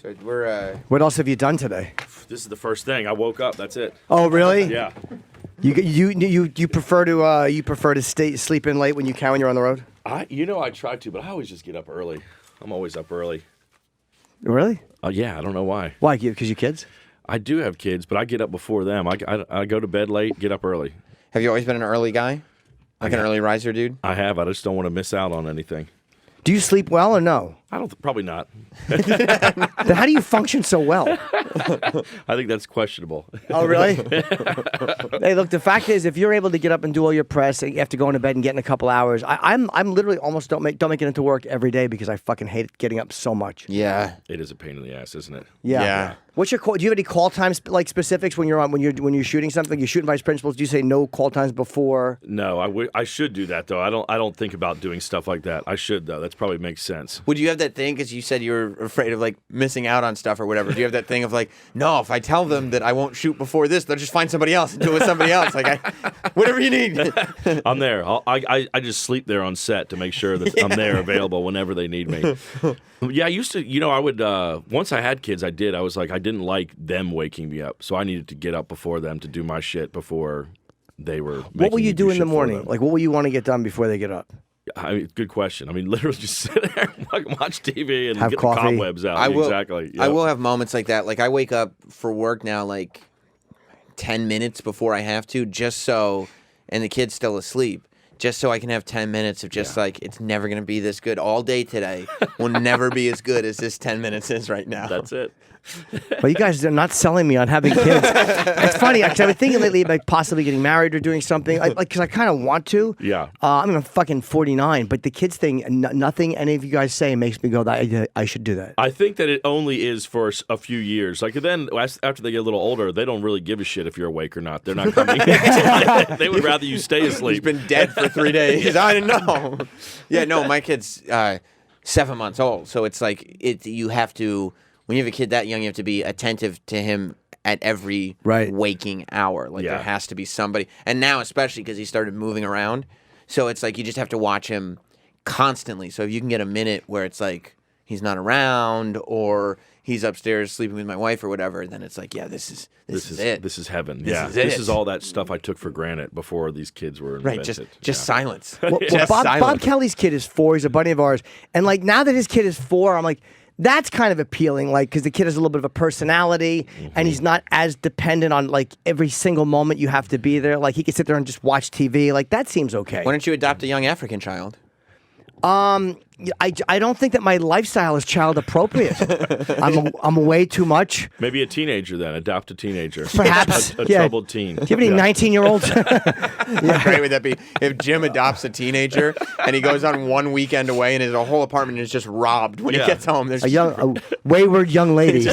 So we're. What else have you done today? This is the first thing. I woke up. That's it. Oh, really? Yeah. You prefer to sleep in late when you can when you're on the road? I try to, but I always just get up early. I'm always up early. Really? Yeah, I don't know why. Why? Because you kids? I do have kids, but I get up before them. I go to bed late, get up early. Have you always been an early guy? Like an early riser, dude? I have. I just don't want to miss out on anything. Do you sleep well or no? Probably not. Then how do you function so well? I think that's questionable. Oh, really? Hey, look, the fact is, if you're able to get up and do all your press after going to bed and getting a couple hours, I'm literally almost don't make it into work every day because I fucking hate getting up so much. Yeah. It is a pain in the ass, isn't it? Yeah. What's your call? Do you have any call times like specifics when you're shooting something? You're shooting vice principals. Do you say no call times before? No, I should do that though. I don't think about doing stuff like that. I should though. That's probably makes sense. Would you have that thing, because you said you were afraid of like missing out on stuff or whatever? Do you have that thing of like, no, if I tell them that I won't shoot before this, they'll just find somebody else and do it with somebody else. Like, whatever you need. I'm there. I just sleep there on set to make sure that I'm there available whenever they need me. Yeah, I used to, I would, once I had kids, I was like, I didn't like them waking me up. So I needed to get up before them to do my shit before they were making What will you me do in the shit for morning? them. Like, what will you want to get done before they get up? Good question. I mean, literally just sit there and watch TV and Have get coffee. the cobwebs out. Exactly. Yep. I will have moments like that. Like, I wake up for work now like 10 minutes before I have to, just so, and the kid's still asleep. Just so I can have 10 minutes of just like, it's never going to be this good. All day today will never be as good as this 10 minutes is right now. That's it. Well, you guys are not selling me on having kids. It's funny, because I've been thinking lately about possibly getting married or doing something, because I kind of want to. Yeah. I'm fucking 49, but the kids thing, nothing any of you guys say makes me go, I should do that. I think that it only is for a few years. Like then, after they get a little older, they don't really give a shit if you're awake or not. They're not coming. They would rather you stay asleep. He's been dead for 3 days. I didn't know. Yeah, no, my kid's 7 months old, so it's like you have to. When you have a kid that young, you have to be attentive to him at every waking hour. Like, there has to be somebody. And now, especially because he started moving around. So it's like you just have to watch him constantly. So if you can get a minute where it's like he's not around or he's upstairs sleeping with my wife or whatever, then it's like, yeah, this is it. This is heaven. This is all that stuff I took for granted before these kids were invented. Right, just silence. Well, Bob Kelly's kid is 4. He's a buddy of ours. And, like, now that his kid is 4, I'm like, that's kind of appealing, like, because the kid has a little bit of a personality, and he's not as dependent on, like, every single moment you have to be there. Like, he can sit there and just watch TV. Like, that seems okay. Why don't you adopt a young African child? I don't think that my lifestyle is child appropriate. I'm away too much. Maybe a teenager then. Adopt a teenager. Perhaps. a troubled teen. Do you have any 19-year-olds? How great would that be if Jim adopts a teenager and he goes on one weekend away and his whole apartment is just robbed when he gets home? There's a wayward young lady.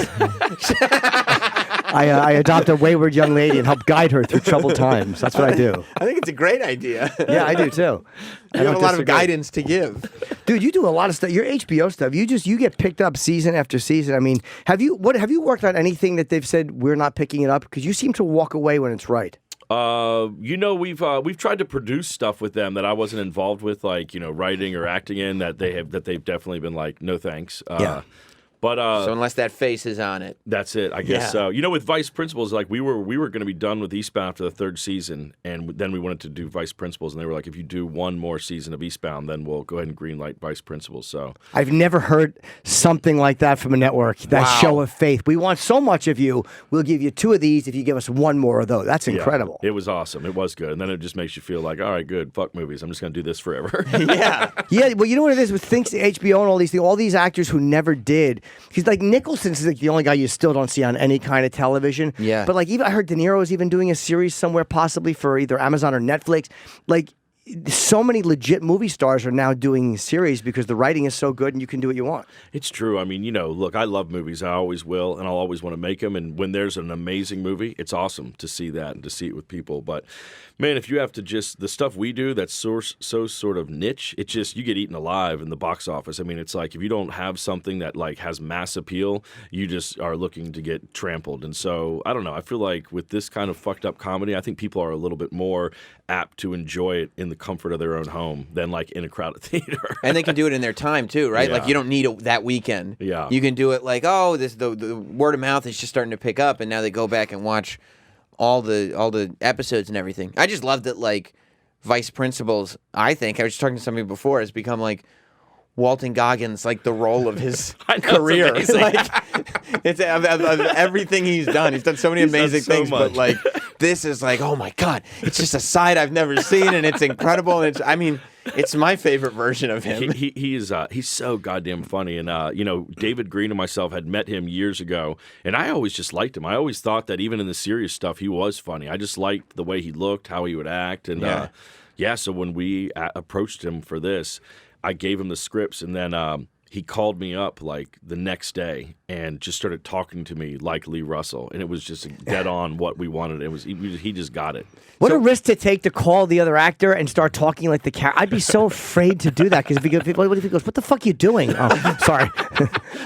I adopt a wayward young lady and help guide her through troubled times. That's what I do. I think it's a great idea. Yeah, I do too. You have a lot of guidance to give. Dude, you do a lot of stuff. Your HBO stuff, you get picked up season after season. I mean, have you worked on anything that they've said we're not picking it up? Because you seem to walk away when it's right. We've tried to produce stuff with them that I wasn't involved with, like, writing or acting in, that they've definitely been like, no thanks. But so unless that face is on it, that's it. I guess so. With Vice Principals, like we were going to be done with Eastbound after the 3rd season, and then we wanted to do Vice Principals, and they were like, if you do one more season of Eastbound, then we'll go ahead and greenlight Vice Principals. So I've never heard something like that from a network. That show of faith. We want so much of you. We'll give you 2 of these if you give us 1 more of those. That's incredible. It was awesome. It was good, and then it just makes you feel like, all right, good. Fuck movies. I'm just going to do this forever. Yeah. Well, you know what it is with things, HBO and all these things. All these actors who never did. He's like Nicholson's like the only guy you still don't see on any kind of television. Yeah. But like, even I heard De Niro is even doing a series somewhere, possibly for either Amazon or Netflix. Like, so many legit movie stars are now doing series because the writing is so good and you can do what you want. It's true. I mean, look, I love movies. I always will, and I'll always want to make them. And when there's an amazing movie, it's awesome to see that and to see it with people. But, man, if you have to the stuff we do that's so sort of niche, it's just, you get eaten alive in the box office. I mean, it's like if you don't have something that, like, has mass appeal, you just are looking to get trampled. And so, I don't know. I feel like with this kind of fucked up comedy, I think people are a little bit more apt to enjoy it in the comfort of their own home than like in a crowded theater. And they can do it in their time too, right? Yeah. Like you don't need it that weekend. Yeah. You can do it like, oh, the word of mouth is just starting to pick up, and now they go back and watch all the episodes and everything. I just love that like Vice Principals. I think I was talking to somebody before, has become like Walton Goggins, like the role of his career. It's It's of everything he's done. He's done so many amazing things, but like this is like, oh my god, it's just a side I've never seen, and it's incredible. And it's my favorite version of him. He's so goddamn funny, and David Green and myself had met him years ago, and I always just liked him. I always thought that even in the serious stuff, he was funny. I just liked the way he looked, how he would act, and so when we approached him for this, I gave him the scripts, and then he called me up like the next day and just started talking to me like Lee Russell, and it was just dead on what we wanted. It was he just got it. What a risk to take to call the other actor and start talking like the character. I'd be so afraid to do that because if he goes, what the fuck are you doing? Oh, sorry.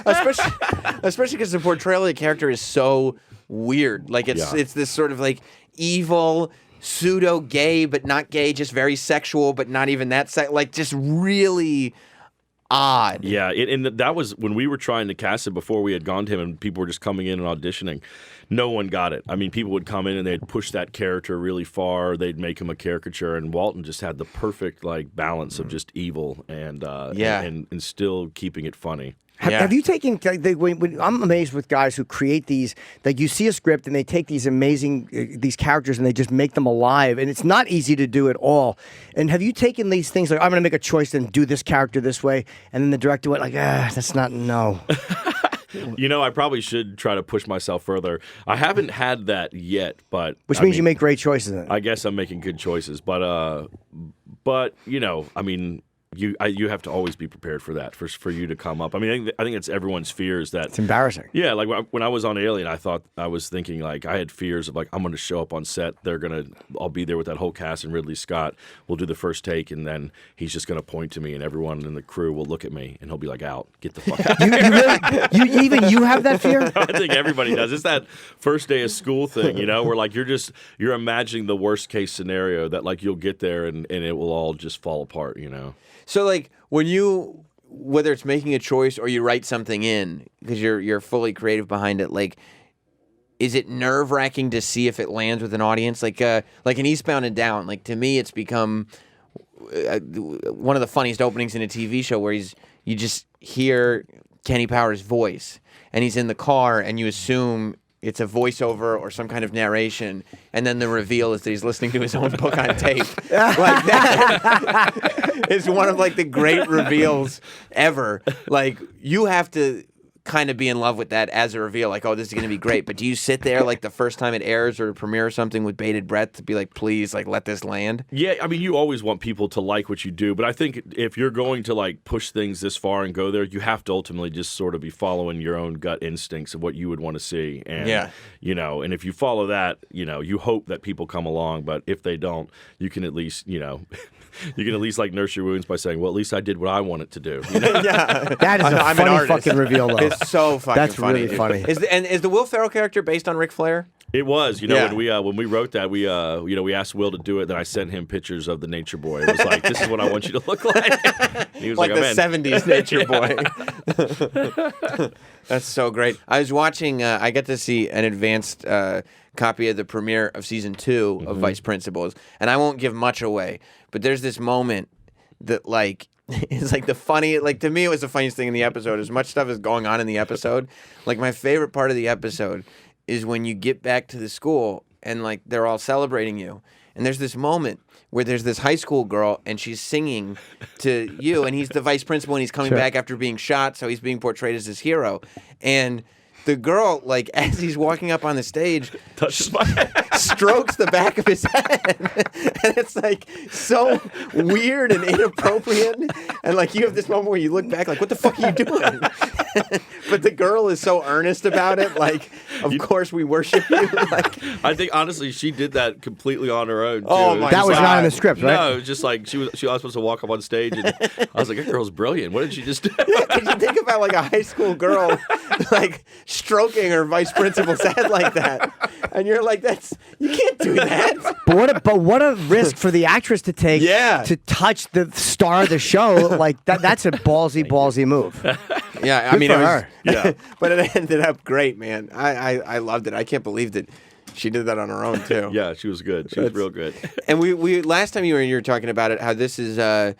Especially because the portrayal of the character is so weird. Like it's this sort of like evil, pseudo gay but not gay, just very sexual but not even that like just really odd. Yeah, and that was when we were trying to cast it before we had gone to him, and people were just coming in and auditioning. No one got it. I mean, people would come in and they'd push that character really far. They'd make him a caricature, and Walton just had the perfect like balance of just evil and and still keeping it funny. Have you taken? I'm amazed with guys who create these. Like you see a script and they take these amazing these characters and they just make them alive, and it's not easy to do at all. And have you taken these things like I'm going to make a choice and do this character this way, and then the director went like, that's not no. I probably should try to push myself further. I haven't had that yet, but which means you make great choices. Then. I guess I'm making good choices, but I mean. You have to always be prepared for that, for you to come up. I mean, I think it's everyone's fears that it's embarrassing. Yeah, like when I was on Alien, I was thinking like I had fears of like I'm going to show up on set. I'll be there with that whole cast and Ridley Scott. We'll do the first take, and then he's just going to point to me, and everyone in the crew will look at me, and he'll be like, "Out, get the fuck out." you have that fear? I think everybody does. It's that first day of school thing, where like you're imagining the worst case scenario that like you'll get there and it will all just fall apart, So, like, whether it's making a choice or you write something in because you're fully creative behind it, like, is it nerve-wracking to see if it lands with an audience? Like in Eastbound and Down, like, to me, it's become one of the funniest openings in a TV show where you just hear Kenny Powers' voice, and he's in the car, and you assume it's a voiceover or some kind of narration, and then the reveal is that he's listening to his own book on tape. Like that is one of like the great reveals ever. Like you have to kind of be in love with that as a reveal. Like, oh, this is going to be great. But do you sit there like the first time it airs or premiere or something with bated breath to be like, please, like let this land? Yeah, I mean, you always want people to like what you do, but I think if you're going to like push things this far and go there, you have to ultimately just sort of be following your own gut instincts of what you would want to see. And, and if you follow that, you hope that people come along, but if they don't, you can at least, like nurse your wounds by saying, well, at least I did what I wanted to do. Yeah. That is a funny fucking reveal, though. It's so fucking That's funny. That's really funny. Is the Will Ferrell character based on Ric Flair? It was, when we wrote that, we asked Will to do it. Then I sent him pictures of the Nature Boy. It was like, this is what I want you to look like. He was like the oh, 70s Nature Boy. That's so great. I was watching. I got to see an advanced copy of the premiere of season 2 of Vice Principals, and I won't give much away, but there's this moment that like. It's like the funny, like to me, it was the funniest thing in the episode. As much stuff is going on in the episode, like my favorite part of the episode is when you get back to the school and like they're all celebrating you. And there's this moment where there's this high school girl and she's singing to you, and he's the vice principal and he's coming back after being shot, so he's being portrayed as this hero. And the girl, like, as he's walking up on the stage, touches my head. Strokes the back of his head. And it's, like, so weird and inappropriate. And, like, you have this moment where you look back, like, what the fuck are you doing? but the girl is so earnest about it. Like, of course we worship you. Like, I think honestly, she did that completely on her own. Too. Oh, my That was God. not in the script, right? No, it was just like she was supposed to walk up on stage, and I was like, that girl's brilliant. What did she just do? Can you think about like a high school girl like stroking her vice principal's head like that? And you're like, you can't do that. But what a risk for the actress to take to touch the star of the show. Like that's a ballsy move. Yeah, I Good mean, for it was, her. Yeah. but it ended up great, man. I loved it. I can't believe that she did that on her own too. Yeah, she was good. She was real good. And we last time you were talking about it, how this is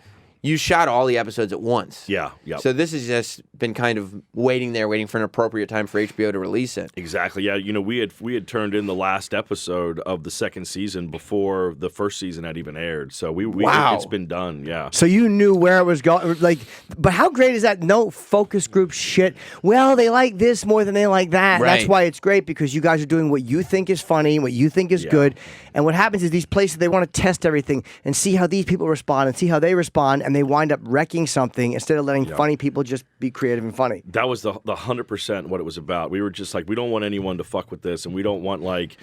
you shot all the episodes at once. Yeah, yeah. So this has just been kind of waiting for an appropriate time for HBO to release it. Exactly. Yeah, we had turned in the last episode of the second season before the first season had even aired. So Wow. it's been done. Yeah. So you knew where it was going. Like, but how great is that? No focus group shit. Well, they like this more than they like that. Right. That's why it's great, because you guys are doing what you think is funny, what you think is good. And what happens is these places, they want to test everything and see how these people respond and see how they respond, and they wind up wrecking something instead of letting funny people just be creative and funny. That was the 100% what it was about. We were just like, we don't want anyone to fuck with this, and we don't want like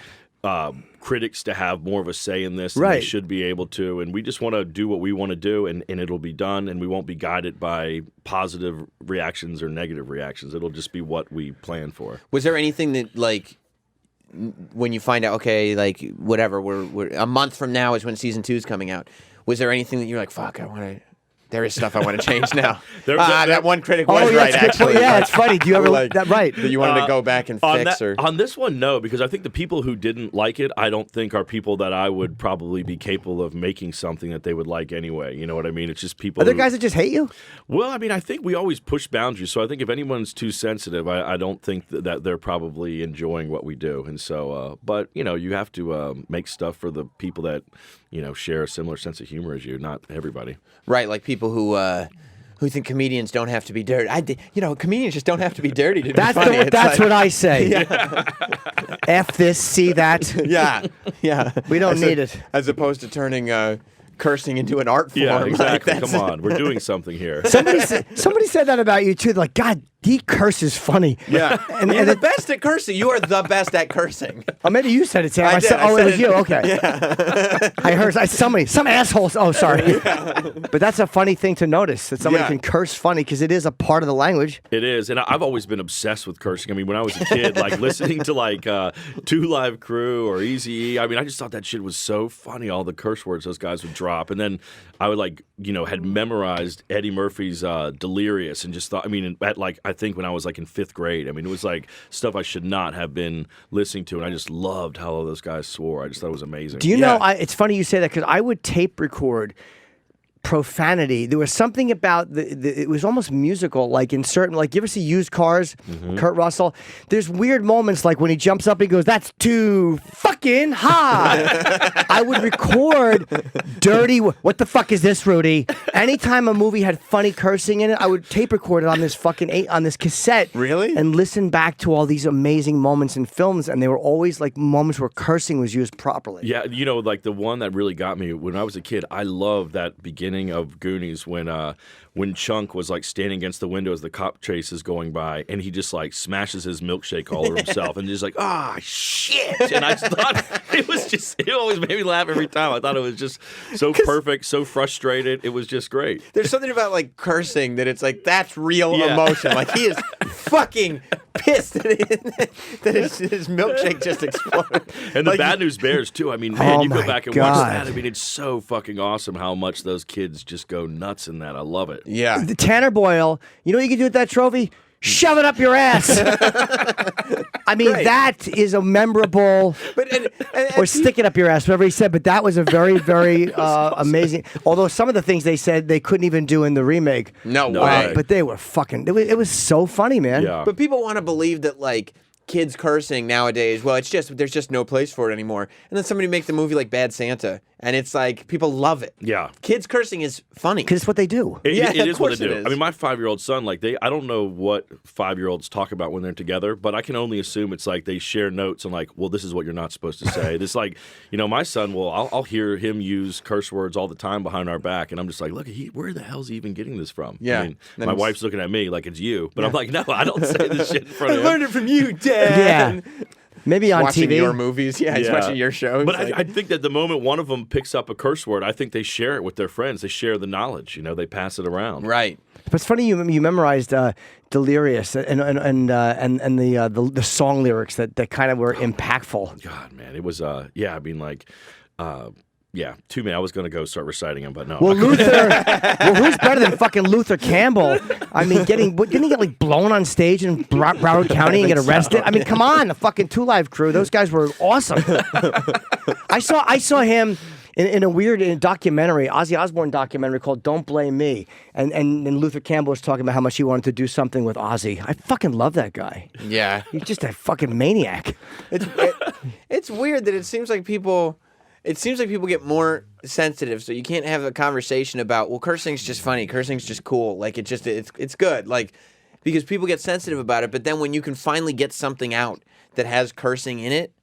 critics to have more of a say in this than they should be able to. And we just want to do what we want to do, and it'll be done, and we won't be guided by positive reactions or negative reactions. It'll just be what we plan for. Was there anything that like when you find out, okay, like whatever, we're a month from now is when season 2 is coming out. Was there anything that you're like, fuck, there is stuff I want to change now. That one critic was right, actually. Yeah, it's funny. Do you ever like that right? that you wanted to go back and fix? On this one, no, because I think the people who didn't like it, I don't think are people that I would probably be capable of making something that they would like anyway. You know what I mean? It's just people. Are there guys that just hate you? Well, I mean, I think we always push boundaries. So I think if anyone's too sensitive, I don't think that they're probably enjoying what we do. And so, but you have to make stuff for the people that share a similar sense of humor as you. Not everybody. Right, like people who think comedians don't have to be dirty. Comedians just don't have to be dirty to be funny. That's what I say. F this, see that. Yeah. We don't need it. As opposed to turning cursing into an art form. Yeah, exactly. Like, Come on, we're doing something here. Somebody said that about you too. They're like, God, he curses funny. Yeah, and you're the best at cursing. You are the best at cursing. Oh, maybe you said it, Sam. I did. It was you. Okay. Yeah. I heard some assholes. Oh, sorry. But that's a funny thing to notice, that somebody can curse funny, because it is a part of the language. It is, and I've always been obsessed with cursing. I mean, when I was a kid, like listening to like 2 Live Crew or Eazy-E, I mean, I just thought that shit was so funny. All the curse words those guys would drop, and then I would had memorized Eddie Murphy's Delirious, and just thought, I mean, I think when I was like in 5th grade, I mean, it was like stuff I should not have been listening to, and I just loved how all those guys swore. I just thought it was amazing. Do you know? It's funny you say that, because I would tape record profanity. There was something about it was almost musical, like in certain, like, you ever see Used Cars, Kurt Russell? There's weird moments, like when he jumps up, he goes, "That's too fucking hot." I would record dirty, what the fuck is this, Rudy? Anytime a movie had funny cursing in it, I would tape record it on this on this cassette. Really? And listen back to all these amazing moments in films, and they were always like moments where cursing was used properly. Yeah, like the one that really got me when I was a kid, I loved that beginning of Goonies when Chunk was like standing against the window as the cop chase is going by, and he just like smashes his milkshake all over himself, and just like, shit. And I just thought it always made me laugh every time. I thought it was just so perfect, so frustrated. It was just great. There's something about like cursing that it's like, that's real emotion. Like, he is fucking pissed that his milkshake just exploded. And the like, Bad News Bears too. I mean, man, you go my back and God. watch that. I mean, it's so fucking awesome how much those kids just go nuts in that. I love it. Yeah. The Tanner Boyle, you know what you can do with that trophy? Shove it up your ass. I mean, that is a memorable, or stick it up your ass, whatever he said. But that was a very, very amazing. Although some of the things they said they couldn't even do in the remake. No way. But they were fucking. It was so funny, man. Yeah. But people want to believe that like kids cursing nowadays, well, there's just no place for it anymore. And then somebody makes a movie like Bad Santa, and it's like people love it. Yeah, kids cursing is funny because it's what they do. It is what they do. Is. I mean, my 5-year-old son, like I don't know what 5-year-olds talk about when they're together, but I can only assume it's like they share notes and like, well, this is what you're not supposed to say. This like, my son will. I'll hear him use curse words all the time behind our back, and I'm just like, look, where the hell's he even getting this from? Yeah. I mean, my wife's looking at me like it's you, but I'm like, no, I don't say this shit in front I of him. learned it from you, Dad. Yeah. Maybe on watching TV. your movies. Yeah, he's watching your shows. But I think that the moment one of them picks up a curse word, I think they share it with their friends. They share the knowledge. They pass it around. Right. But it's funny you memorized "Delirious" and the song lyrics that kind of were impactful. God, man, it was I mean, like. Yeah, too many. I was going to go start reciting them, but no. Well, Luther. Well, who's better than fucking Luther Campbell? I mean, didn't he get like blown on stage in Broward County and get arrested? I mean, come on, the fucking 2 Live Crew. Those guys were awesome. I saw him in a weird documentary, Ozzy Osbourne documentary called "Don't Blame Me," and Luther Campbell was talking about how much he wanted to do something with Ozzy. I fucking love that guy. Yeah, he's just a fucking maniac. It's weird that it seems like people get more sensitive, so you can't have a conversation about, well, cursing's just funny, cursing's just cool, like it's good, like, because people get sensitive about it. But then when you can finally get something out that has cursing in it,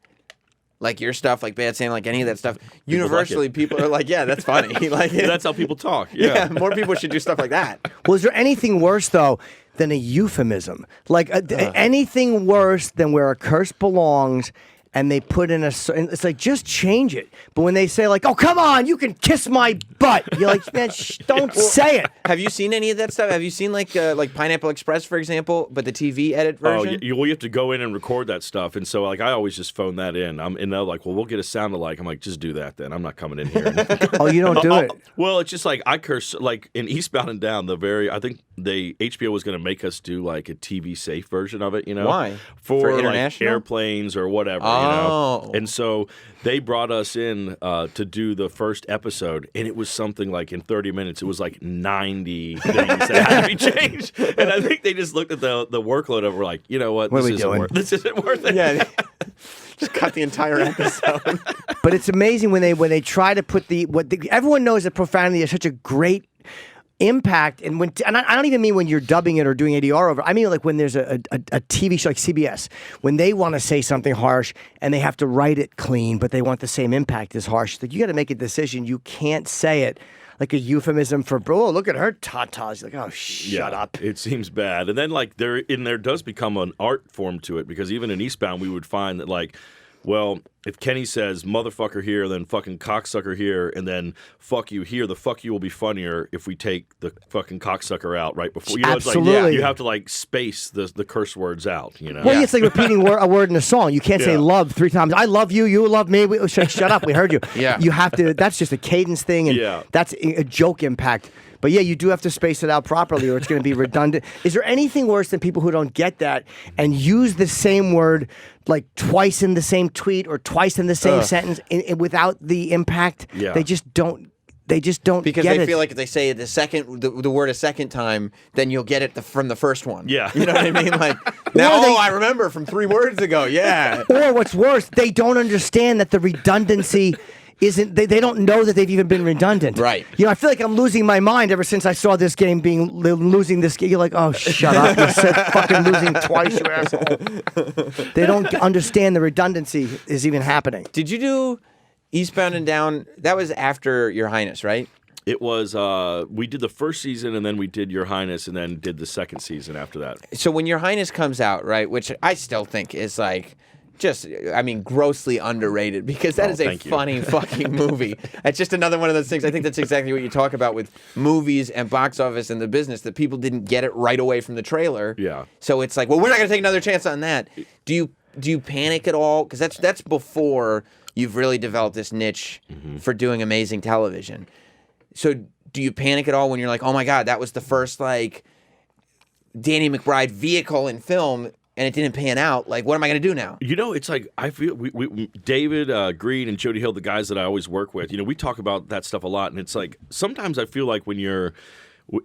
like your stuff, like Bad Santa, like any of that stuff, universally people are like, yeah, that's funny. Like that's how people talk. Yeah, more people should do stuff like that. Well, is there anything worse though than a euphemism? Like anything worse than where a curse belongs? And they put in it's like, just change it. But when they say like, oh, come on, you can kiss my butt. You're like, man, don't say it. Have you seen any of that stuff? Have you seen like Pineapple Express, for example, but the TV edit version? Oh, you have to go in and record that stuff. And so like I always just phone that in. And they're like, well, we'll get a sound alike. I'm like, just do that then. I'm not coming in here. Oh, you don't do it? Well, it's just like I curse, like in Eastbound and Down, I think HBO was going to make us do like a TV safe version of it, Why? For international? like airplanes or whatever, And so they brought us in to do the first episode, and it was something like in 30 minutes, it was like 90 things that had to be changed. And I think they just looked at the workload of it, were like, you know what, this isn't worth it. Yeah. Just cut the entire episode. But it's amazing when they try to put everyone knows that profanity is such a great impact, and I don't even mean when you're dubbing it or doing ADR over. I mean like when there's a TV show like CBS, when they want to say something harsh and they have to write it clean, but they want the same impact as harsh. Like you got to make a decision. You can't say it like a euphemism for, bro, look at her tatas. Like, oh, shut up. It seems bad. And then like there does become an art form to it, because even in Eastbound we would find that like, well, if Kenny says motherfucker here, then fucking cocksucker here, and then fuck you here, the fuck you will be funnier if we take the fucking cocksucker out right before. Absolutely. It's like, you have to like space the curse words out, Well, it's like repeating a word in a song. You can't say love 3 times. I love you, you love me. Shut up, we heard you. Yeah. You have to, that's just a cadence thing, and that's a joke impact. But yeah, you do have to space it out properly or it's going to be redundant. Is there anything worse than people who don't get that and use the same word like twice in the same tweet or twice in the same sentence without the impact? Yeah. They just don't because get they it. feel like if they say the word a second time, then you'll get it from the first one. Yeah. You know what I mean? Like, now, I remember from 3 words ago. Yeah. Or what's worse, they don't understand that the redundancy isn't, they don't know that they've even been redundant. Right. I feel like I'm losing my mind ever since I saw this game losing this game. You're like, oh, shut up. You said fucking losing twice, you asshole. They don't understand the redundancy is even happening. Did you do Eastbound and Down? That was after Your Highness, right? It was, we did the first season, and then we did Your Highness, and then did the second season after that. So when Your Highness comes out, right, which I still think is like, grossly underrated, because that is a funny fucking movie. It's just another one of those things. I think that's exactly what you talk about with movies and box office and the business, that people didn't get it right away from the trailer. Yeah. So it's like, well, we're not going to take another chance on that. Do you panic at all? Because that's before you've really developed this niche for doing amazing television. So do you panic at all when you're like, oh my God, that was the first like Danny McBride vehicle in film, and it didn't pan out? Like, what am I going to do now? It's like, I feel we David Green and Jody Hill, the guys that I always work with, we talk about that stuff a lot, and it's like sometimes I feel like when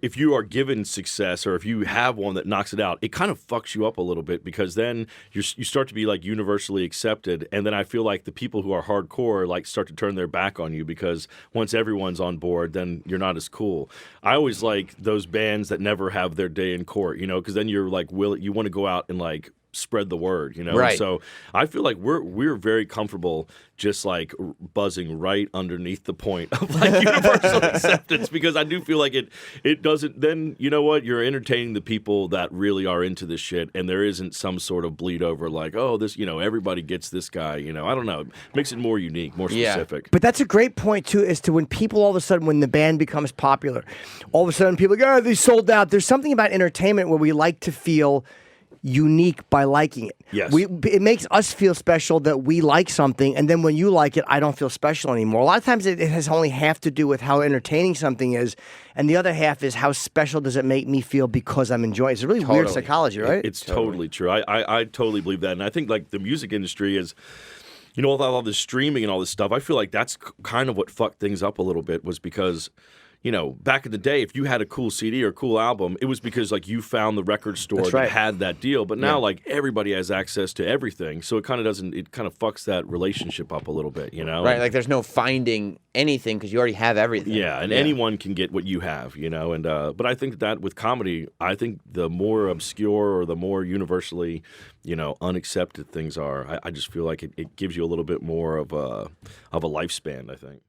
if you are given success or if you have one that knocks it out, it kind of fucks you up a little bit because then you start to be like universally accepted, and then I feel like the people who are hardcore like start to turn their back on you because once everyone's on board, then you're not as cool. I always like those bands that never have their day in court, because then you're like you want to go out and like spread the word, Right. So I feel like we're very comfortable just like buzzing right underneath the point of like universal acceptance because I do feel like it doesn't. Then you know what, you're entertaining the people that really are into this shit, and there isn't some sort of bleed over like, oh, this, everybody gets this guy. I don't know, it makes it more unique, more specific. But that's a great point too, as to when people all of a sudden, when the band becomes popular, all of a sudden people go, oh, they sold out. There's something about entertainment where we like to feel unique by liking it. Yes. It makes us feel special that we like something, and then when you like it, I don't feel special anymore. A lot of times it has only half to do with how entertaining something is, and the other half is how special does it make me feel because I'm enjoying it. It's a really weird psychology, right? It's totally true. I totally believe that, and I think like the music industry is, with all this streaming and all this stuff, I feel like that's kind of what fucked things up a little bit, was because back in the day, if you had a cool CD or a cool album, it was because like you found the record store that had that deal. But now like everybody has access to everything, so it kind of fucks that relationship up a little bit, Right, like there's no finding anything because you already have everything. Yeah, and anyone can get what you have, and but I think that with comedy, I think the more obscure or the more universally, unaccepted things are, I just feel like it gives you a little bit more of a lifespan, I think.